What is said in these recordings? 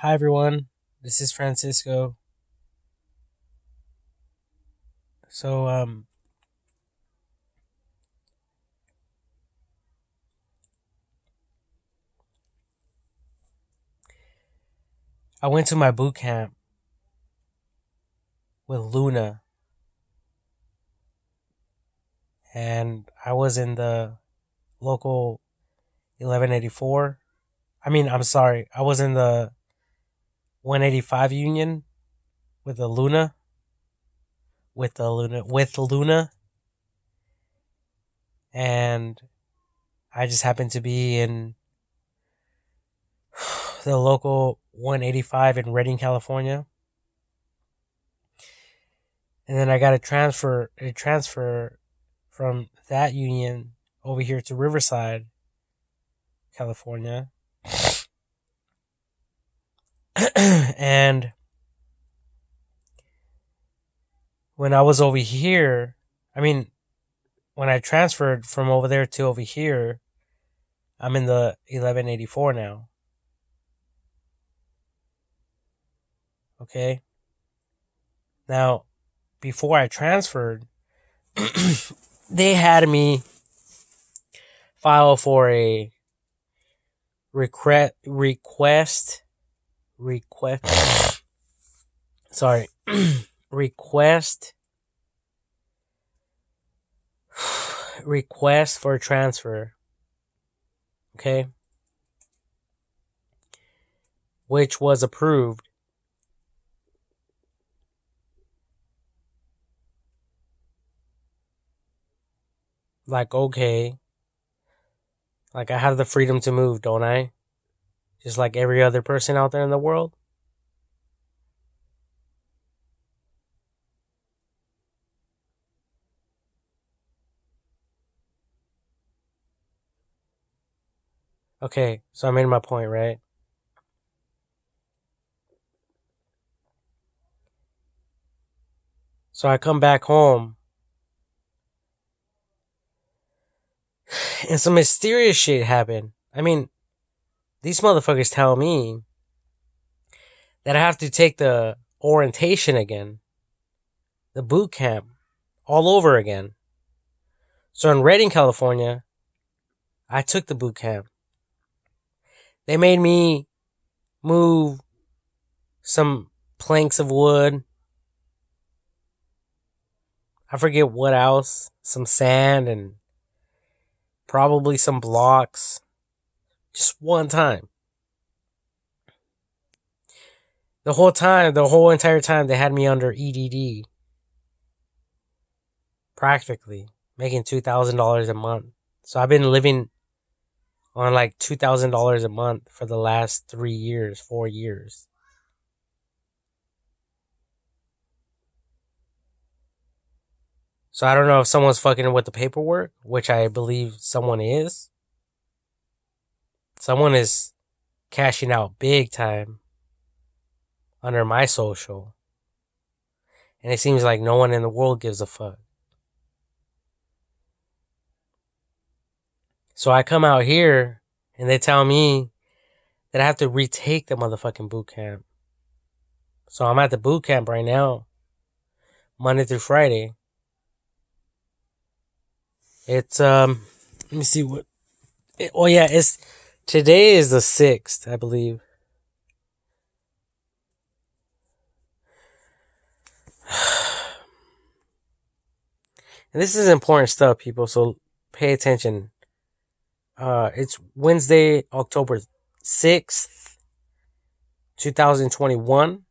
Hi everyone, this is Francisco. So I went to my boot camp with Luna, and I was in the local 1184. I'm sorry, I was in the 185 union with the Luna, with Luna, and I just happened to be in the local 185 in Redding, California. And then I got a transfer from that union over here to Riverside, California. And when I was over here, I mean, when I transferred from over there to over here, I'm in the 1184 now. Okay. Now, before I transferred, they had me file for a request, sorry, request, request for a transfer. Okay. Which was approved. Like, okay. Like, I have the freedom to move, don't I? Just like every other person out there in the world. Okay, so I made my point, right? So I come back home, and some mysterious shit happened. These motherfuckers tell me that I have to take the orientation again, the boot camp, all over again. So in Redding, California, I took the boot camp. They made me move some planks of wood. I forget what else. Some sand and probably some blocks. Just one time. The whole entire time, they had me under EDD. Practically. Making $2,000 a month. So I've been living on like $2,000 a month for the last 3 years, 4 years. So I don't know if someone's fucking with the paperwork, which I believe someone is. Someone is cashing out big time under my social. And it seems like no one in the world gives a fuck. So I come out here and they tell me that I have to retake the motherfucking boot camp. So I'm at the boot camp right now, Monday through Friday. It's let me see what. Oh yeah, it's today is the 6th, I believe. And this is important stuff, people. So pay attention. It's Wednesday, October 6th, 2021.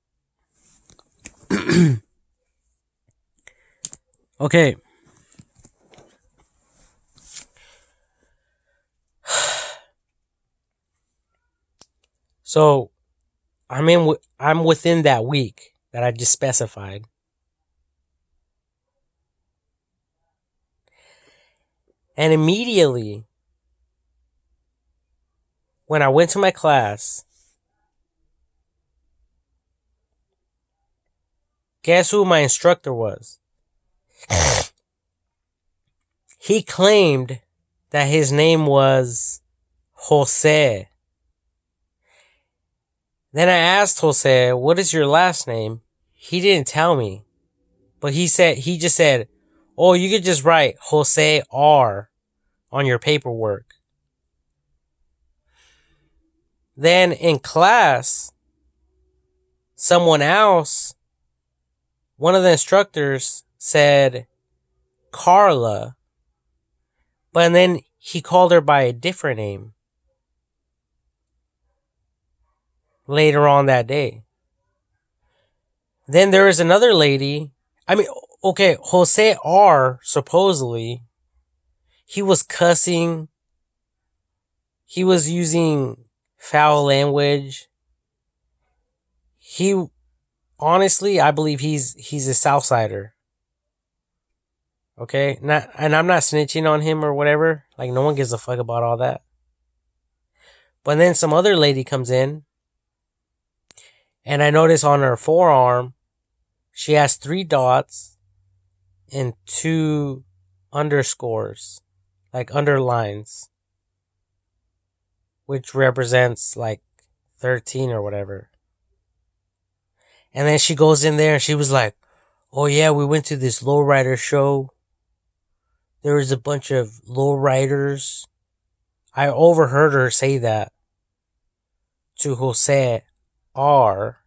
Okay. So I'm within that week that I just specified. And immediately when I went to my class, guess who my instructor was? He claimed that his name was Jose. Then I asked Jose, what is your last name? He didn't tell me. But he just said, oh, you could just write Jose R on your paperwork. Then in class, someone else, one of the instructors said Carla, but then he called her by a different name later on that day. Then there was another lady. I mean, okay, Jose R, supposedly, he was cussing. He was using foul language. He, honestly, I believe he's a Southsider. Okay? And I'm not snitching on him or whatever. Like, no one gives a fuck about all that. But then some other lady comes in, and I notice on her forearm, she has 3 dots and 2 underscores, like underlines, which represents like 13 or whatever. And then she goes in there and she was like, oh yeah, we went to this lowrider show. There was a bunch of lowriders. I overheard her say that to Jose R.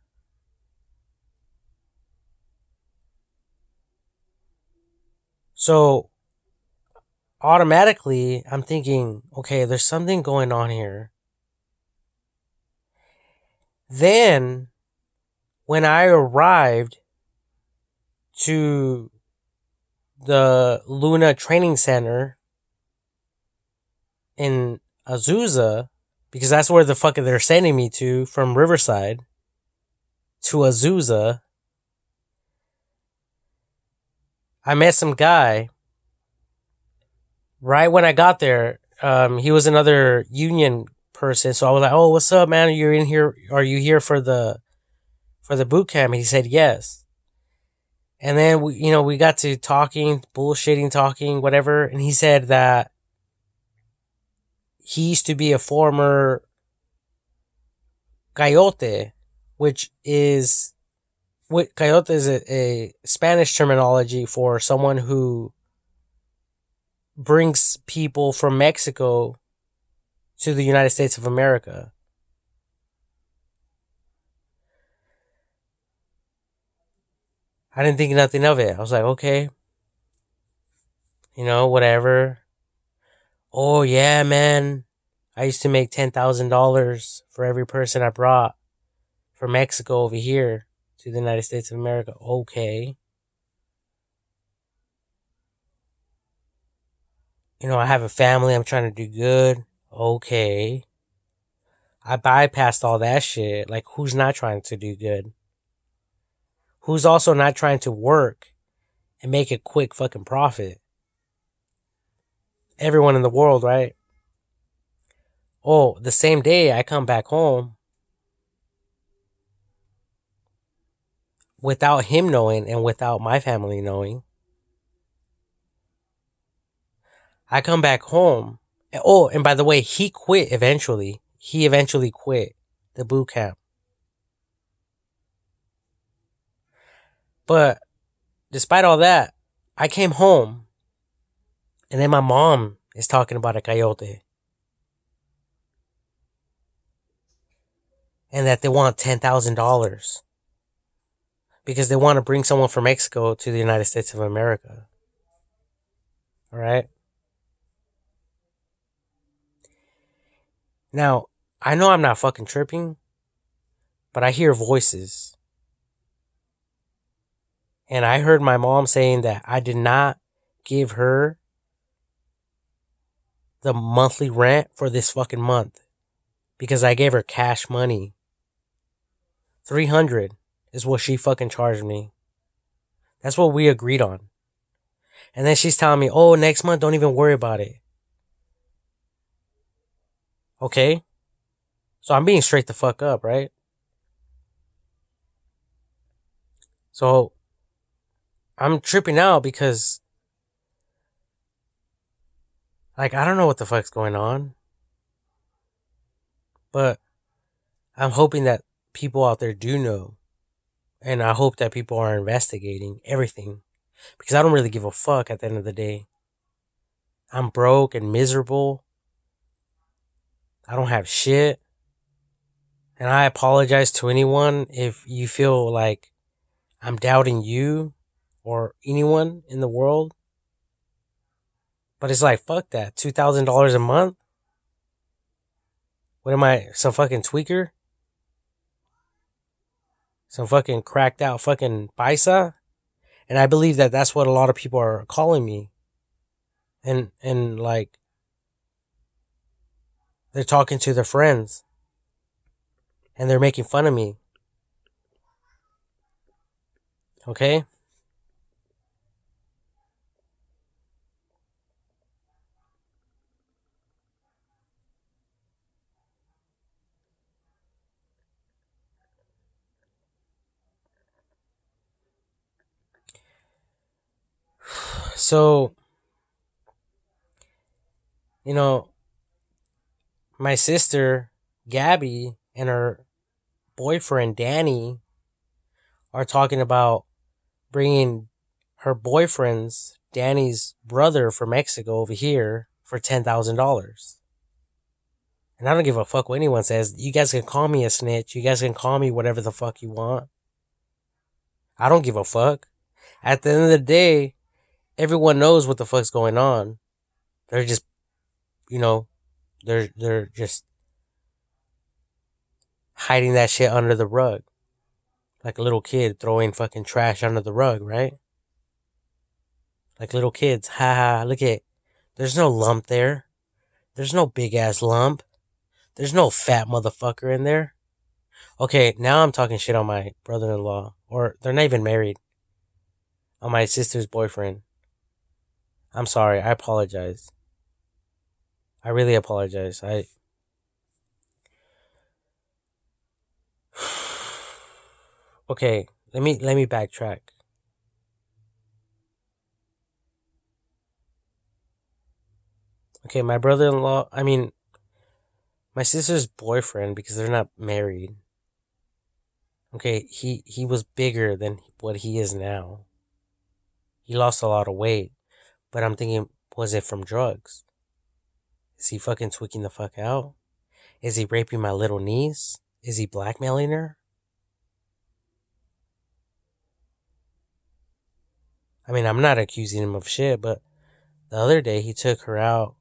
So automatically, I'm thinking, okay, there's something going on here. Then, when I arrived to the Luna Training Center in Azusa, because that's where the fuck they're sending me to from Riverside to Azusa, I met some guy. Right when I got there, he was another union person, so I was like, "Oh, what's up, man? Are you in here? Are you here for the boot camp?" And he said yes. And then we got to talking, bullshitting, talking, whatever. And he said that he used to be a former coyote, which is coyote is a Spanish terminology for someone who brings people from Mexico to the United States of America. I didn't think nothing of it. I was like, okay, whatever. Oh yeah, man. I used to make $10,000 for every person I brought from Mexico over here to the United States of America. Okay. I have a family. I'm trying to do good. Okay. I bypassed all that shit. Like, who's not trying to do good? Who's also not trying to work and make a quick fucking profit? Everyone in the world, right? Oh, the same day I come back home without him knowing and without my family knowing. I come back home. Oh, and by the way, he quit eventually. He eventually quit the boot camp. But despite all that, I came home and then my mom is talking about a coyote. And that they want $10,000 because they want to bring someone from Mexico to the United States of America. All right. Now, I know I'm not fucking tripping, but I hear voices. And I heard my mom saying that I did not give her the monthly rent for this fucking month because I gave her cash money. 300 is what she fucking charged me. That's what we agreed on. And then she's telling me, oh, next month, don't even worry about it. Okay? So I'm being straight the fuck up, right? So I'm tripping out because, like, I don't know what the fuck's going on. But I'm hoping that people out there do know. And I hope that people are investigating everything because I don't really give a fuck at the end of the day. I'm broke and miserable. I don't have shit. And I apologize to anyone if you feel like I'm doubting you or anyone in the world. But it's like, fuck that. $2,000 a month? What am I, some fucking tweaker? Some fucking cracked out fucking paisa? And I believe that that's what a lot of people are calling me. And like, they're talking to their friends. And they're making fun of me. Okay? So, you know, my sister, Gabby, and her boyfriend, Danny, are talking about bringing her boyfriend's, Danny's brother from Mexico over here for $10,000. And I don't give a fuck what anyone says. You guys can call me a snitch. You guys can call me whatever the fuck you want. I don't give a fuck. At the end of the day, everyone knows what the fuck's going on. They're just, you know, they're just hiding that shit under the rug. Like a little kid throwing fucking trash under the rug, right? Like little kids. Ha ha, look at, there's no lump there. There's no big ass lump. There's no fat motherfucker in there. Okay, now I'm talking shit on my brother in law. Or they're not even married. On my sister's boyfriend. I'm sorry, I apologize. I really apologize. Okay, let me backtrack. Okay, my brother in law, I mean my sister's boyfriend, because they're not married. Okay, he was bigger than what he is now. He lost a lot of weight. But I'm thinking, was it from drugs? Is he fucking tweaking the fuck out? Is he raping my little niece? Is he blackmailing her? I mean, I'm not accusing him of shit, but the other day he took her out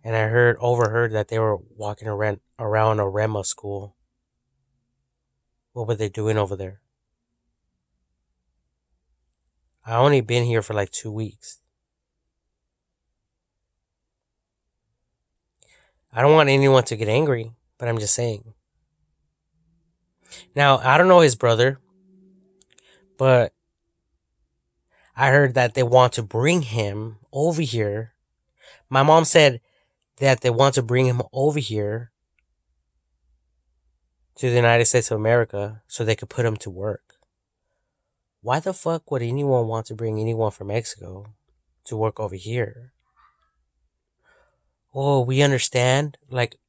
and I overheard that they were walking around a Rema school. What were they doing over there? I only been here for like 2 weeks. I don't want anyone to get angry, but I'm just saying. Now, I don't know his brother, but I heard that they want to bring him over here. My mom said that they want to bring him over here to the United States of America so they could put him to work. Why the fuck would anyone want to bring anyone from Mexico to work over here? Oh, we understand, like,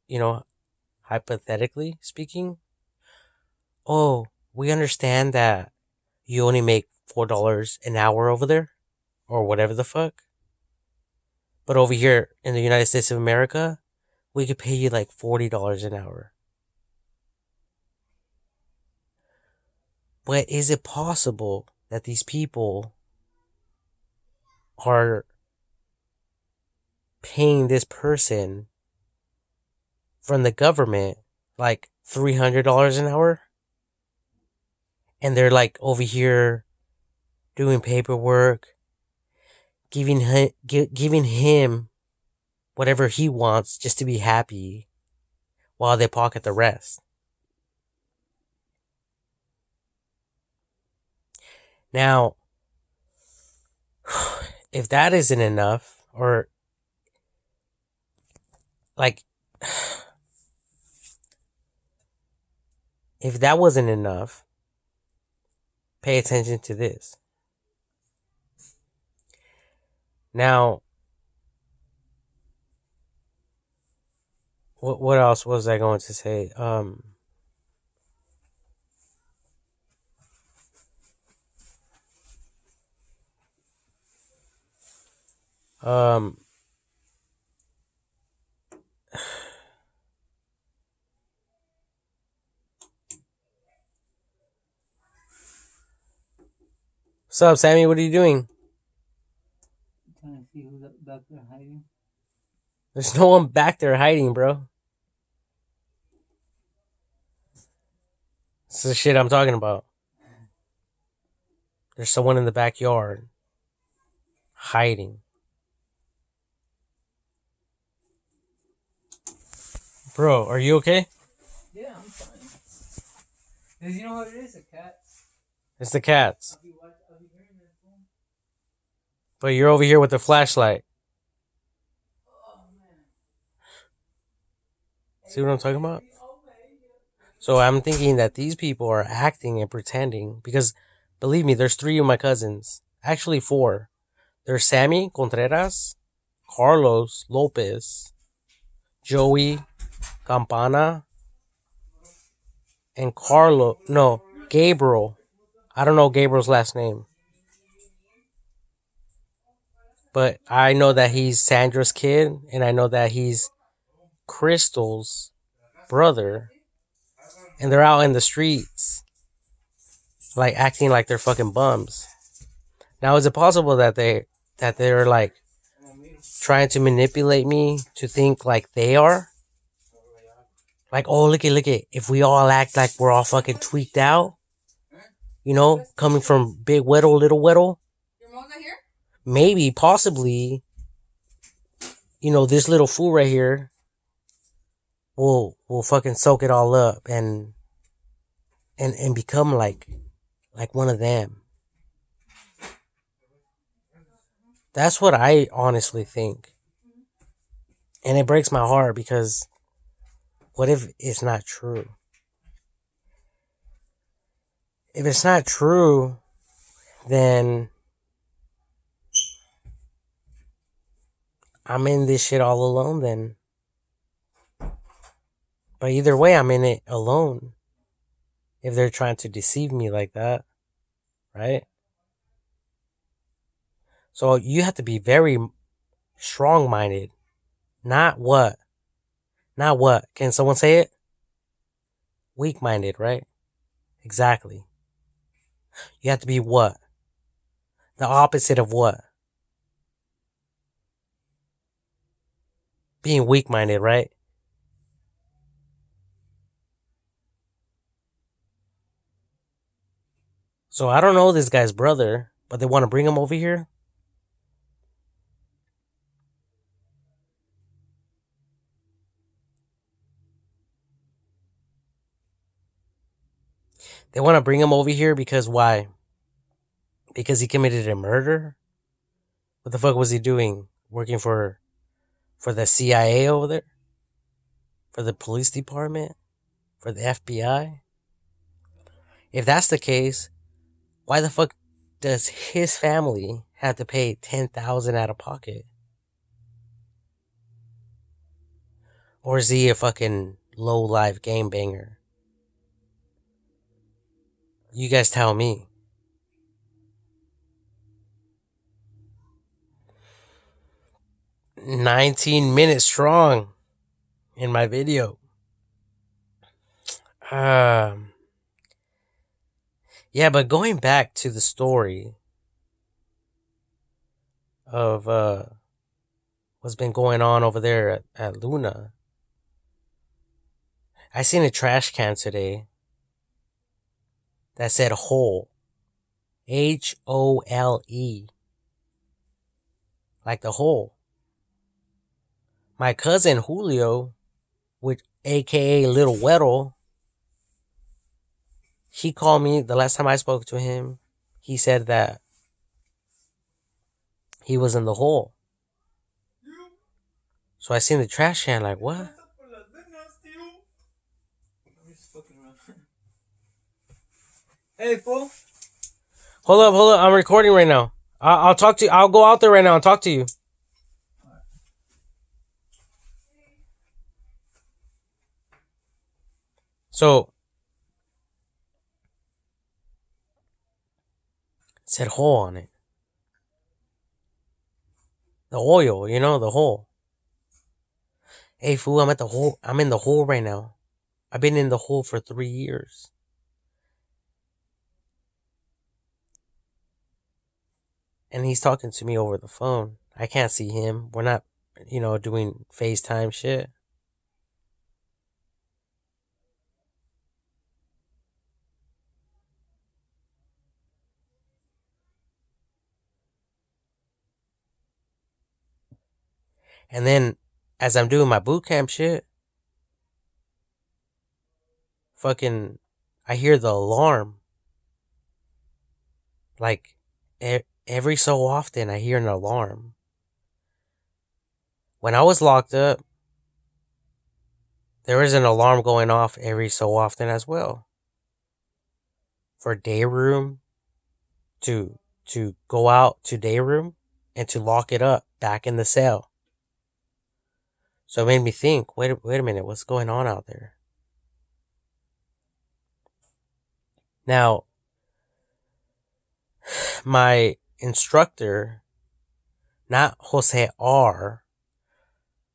hypothetically speaking. Oh, we understand that you only make $4 an hour over there, or whatever the fuck. But over here in the United States of America, we could pay you like $40 an hour. But is it possible that these people are paying this person from the government like $300 an hour? And they're like over here doing paperwork, giving him whatever he wants just to be happy while they pocket the rest. Now, if that isn't enough, or like, if that wasn't enough, pay attention to this. Now, what else was I going to say? Um, what's up, Sammy? What are you doing? Trying to see who's back there hiding. There's no one back there hiding, bro. This is the shit I'm talking about. There's someone in the backyard hiding. Bro, are you okay? Yeah, I'm fine. Cause you know what it is, a cat. It's the cats. I'll be hearing that phone. But you're over here with the flashlight. Oh man. See what I'm talking about? So I'm thinking that these people are acting and pretending because, believe me, there's 3 of my cousins. Actually 4. There's Sammy Contreras, Carlos Lopez, Joey Campana, and Gabriel. I don't know Gabriel's last name. But I know that he's Sandra's kid, and I know that he's Crystal's brother. And they're out in the streets, like acting like they're fucking bums. Now, is it possible that they're like trying to manipulate me to think like they are? Like, oh, look it. If we all act like we're all fucking tweaked out, coming from Big Weddle, Little Weddle. Your mom's not here? Maybe, possibly, this little fool right here will fucking soak it all up and become like one of them. That's what I honestly think. And it breaks my heart because what if it's not true? If it's not true, then I'm in this shit all alone then. But either way, I'm in it alone. If they're trying to deceive me like that, right? So you have to be very strong-minded. Not what? Not what? Can someone say it? Weak-minded, right? Exactly. You have to be what? The opposite of what? Being weak-minded, right? So I don't know this guy's brother, but they want to bring him over here. They want to bring him over here because why? Because he committed a murder? What the fuck was he doing? Working for the CIA over there? For the police department? For the FBI? If that's the case, why the fuck does his family have to pay $10,000 out of pocket? Or is he a fucking low life game banger? You guys tell me. 19 minutes strong in my video. Yeah, but going back to the story of what's been going on over there at Luna. I seen a trash can today that said hole. HOLE. Like the hole. My cousin Julio, which aka Little Weddle, he called me the last time I spoke to him. He said that he was in the hole. So I seen the trash can like, what? Hey, fool. Hold up. I'm recording right now. I'll talk to you. I'll go out there right now and talk to you. So, it said hole on it. The oil, the hole. Hey fool, I'm at the hole. I'm in the hole right now. I've been in the hole for 3 years. And he's talking to me over the phone. I can't see him. We're not, doing FaceTime shit. And then as I'm doing my boot camp shit, fucking, I hear the alarm. Like, every so often, I hear an alarm. When I was locked up, there was an alarm going off every so often as well. For day room, to go out to day room, and to lock it up back in the cell. So it made me think, wait a minute, what's going on out there? Now, my instructor, not Jose R,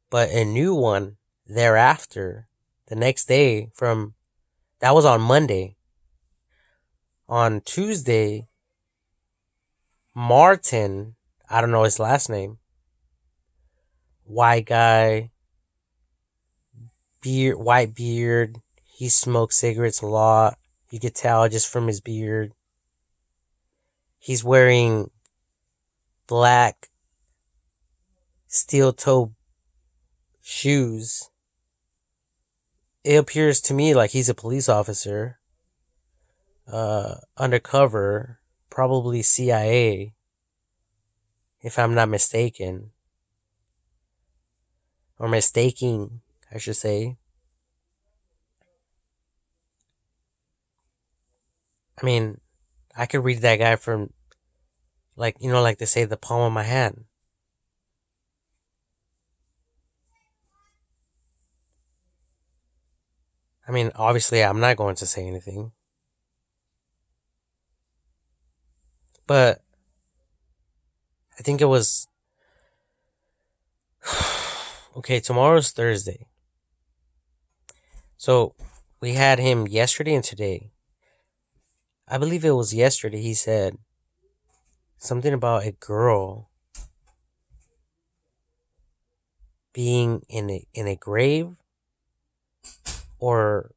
but a new one thereafter, the next day that was on Monday. On Tuesday, Martin, I don't know his last name, white guy, white beard, he smokes cigarettes a lot. You could tell just from his beard. He's wearing black steel toe shoes. It appears to me like he's a police officer, undercover, probably CIA, if I'm not mistaken, or mistaking, I should say. I mean, I could read that guy from, like they say, the palm of my hand. I mean, obviously, I'm not going to say anything. But I think it was. Okay, tomorrow's Thursday. So we had him yesterday and today. I believe it was yesterday. He said something about a girl being in a grave, or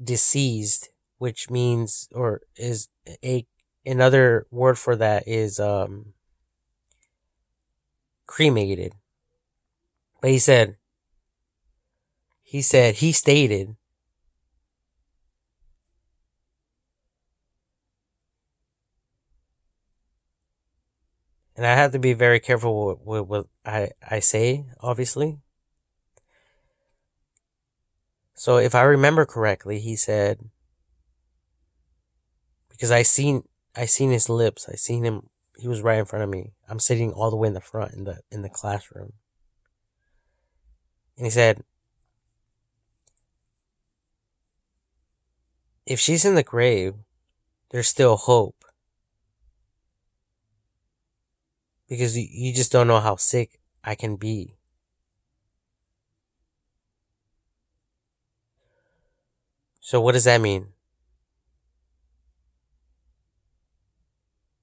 deceased, which means, or is another word for that is cremated. But he stated, and I have to be very careful with what I say, obviously. So if I remember correctly, he said, because I seen his lips, I seen him. He was right in front of me. I'm sitting all the way in the front in the classroom, and he said, if she's in the grave, there's still hope, because you just don't know how sick I can be. So what does that mean?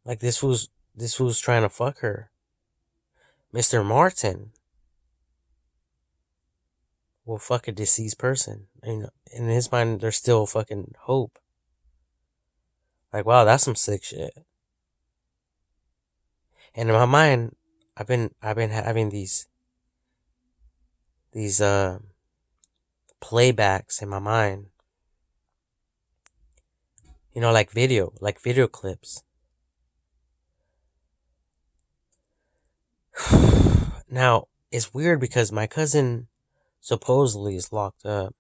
Like this was trying to fuck her. Mr. Martin will fuck a deceased person. In his mind, there's still fucking hope. Like, wow, that's some sick shit. And in my mind, I've been having these playbacks in my mind. Like video clips. Now, it's weird because my cousin supposedly is locked up.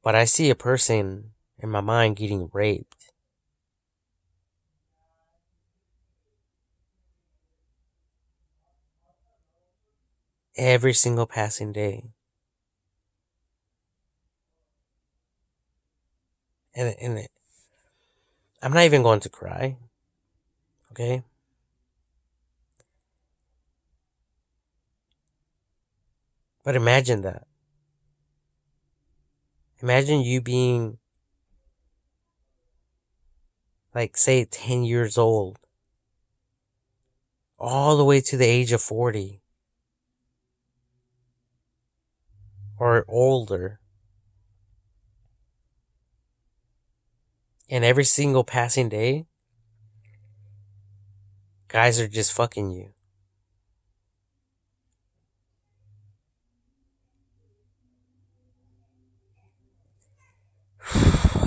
But I see a person in my mind getting raped. Every single passing day. And I'm not even going to cry. Okay? But imagine that. Imagine you being, like, say, 10 years old, all the way to the age of 40 or older. And every single passing day, guys are just fucking you.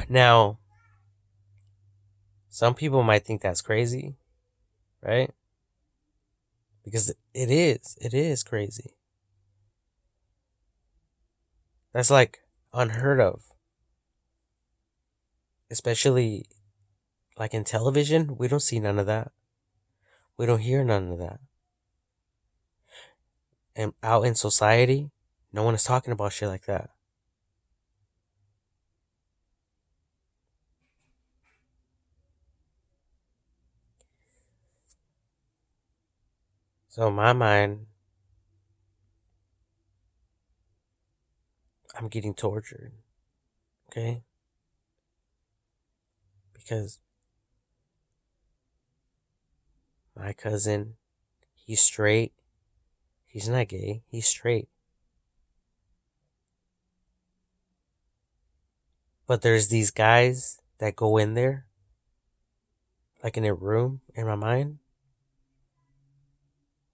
Now, some people might think that's crazy, right? Because it is. It is crazy. That's like unheard of. Especially like in television, we don't see none of that. We don't hear none of that. And out in society, no one is talking about shit like that. So in my mind, I'm getting tortured. Okay? Because my cousin, he's straight. He's not gay. He's straight. But there's these guys that go in there, like in a room, in my mind.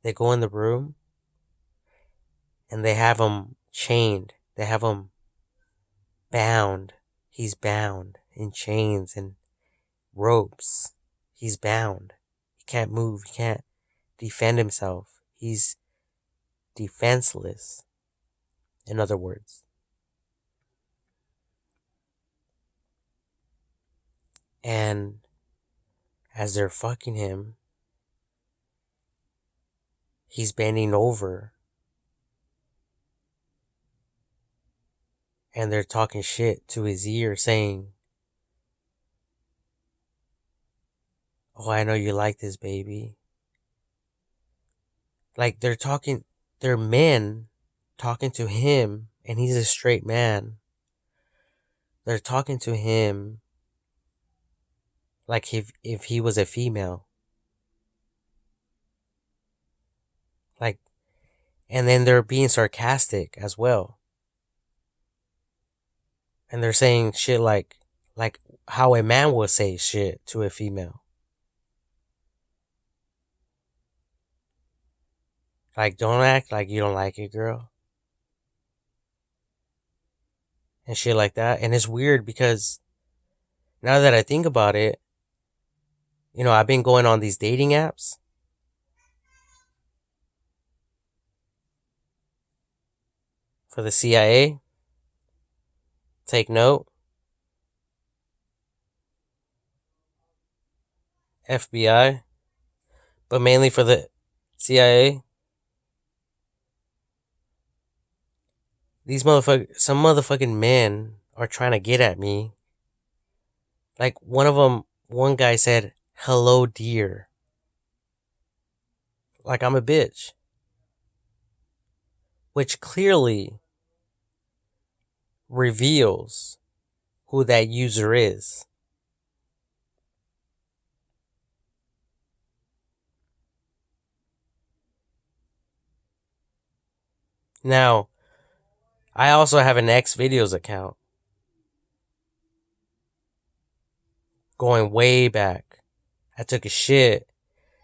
They go in the room and they have him chained. They have him bound. He's bound in chains and ropes. He's bound. He can't move. He can't defend himself. He's defenseless, in other words. And as they're fucking him, he's bending over. And they're talking shit to his ear saying, "Oh, I know you like this, baby." Like they're men talking to him, and he's a straight man. They're talking to him like if he was a female. Like, and then they're being sarcastic as well. And they're saying shit like how a man would say shit to a female. Like, don't act like you don't like it, girl. And shit like that. And it's weird because now that I think about it, you know, I've been going on these dating apps. For the CIA. Take note. FBI. But mainly for the CIA. Some motherfucking men are trying to get at me. Like one guy said, "Hello, dear." Like I'm a bitch. Which clearly reveals who that user is. Now, I also have an X videos account. Going way back. I took a shit.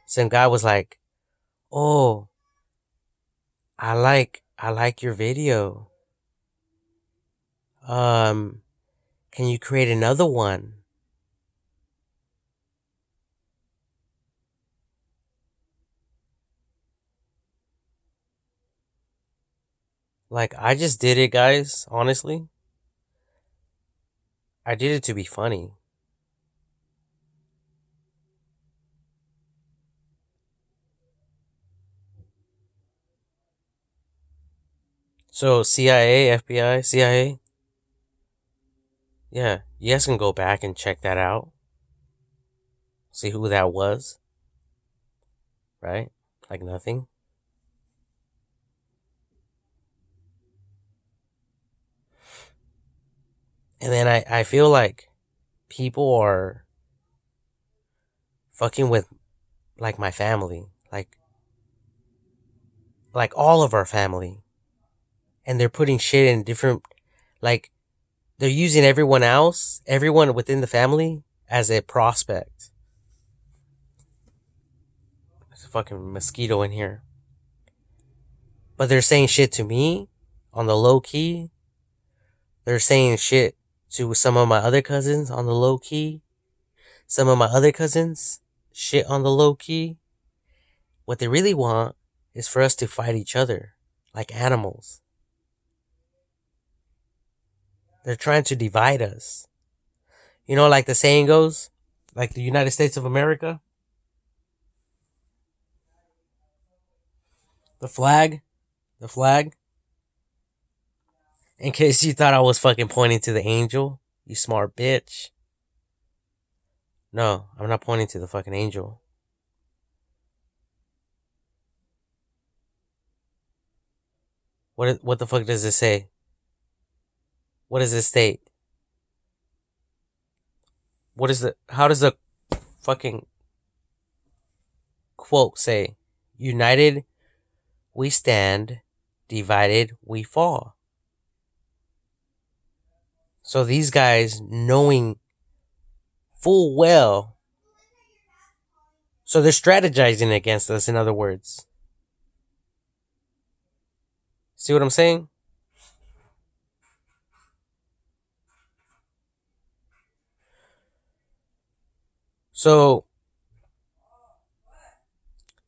Some guy was like, "Oh, I like your video. Can you create another one?" Like, I just did it, guys, honestly. I did it to be funny. So, CIA, FBI, CIA, yeah, you guys can go back and check that out. See who that was, right? Like nothing. And then I feel like people are fucking with like my family, like all of our family, and they're putting shit in different, like they're using everyone within the family as a prospect. There's a fucking mosquito in here. But they're saying shit to me on the low key. They're saying shit to some of my other cousins on the low key. Some of my other cousins shit on the low key. What they really want is for us to fight each other like animals. They're trying to divide us. You know, like the saying goes, like the United States of America, the flag, the flag. In case you thought I was fucking pointing to the angel, you smart bitch. No, I'm not pointing to the fucking angel. What the fuck does it say? What does it state? How does the fucking quote say? United we stand, divided we fall. So these guys knowing full well, so they're strategizing against us, in other words. See what I'm saying? So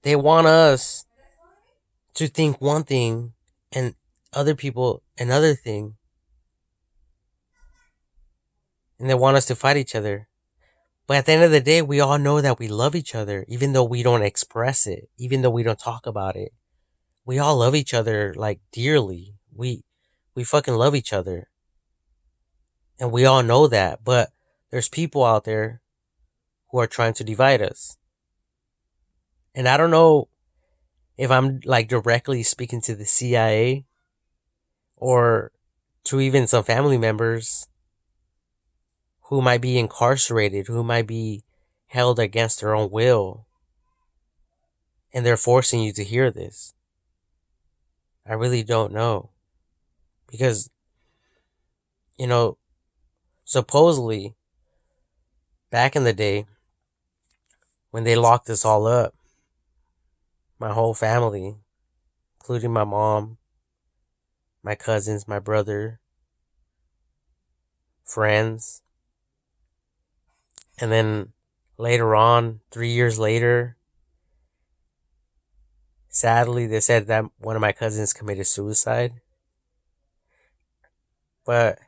they want us to think one thing and other people another thing. And they want us to fight each other. But at the end of the day, we all know that we love each other, even though we don't express it, even though we don't talk about it. We all love each other like dearly. We fucking love each other. And we all know that, but there's people out there who are trying to divide us. And I don't know if I'm like directly speaking to the CIA or to even some family members who might be incarcerated, who might be held against their own will. And they're forcing you to hear this. I really don't know. Because, you know, supposedly, back in the day, when they locked us all up, my whole family, including my mom, my cousins, my brother, friends, and then later on, 3 years later, sadly, they said that one of my cousins committed suicide. But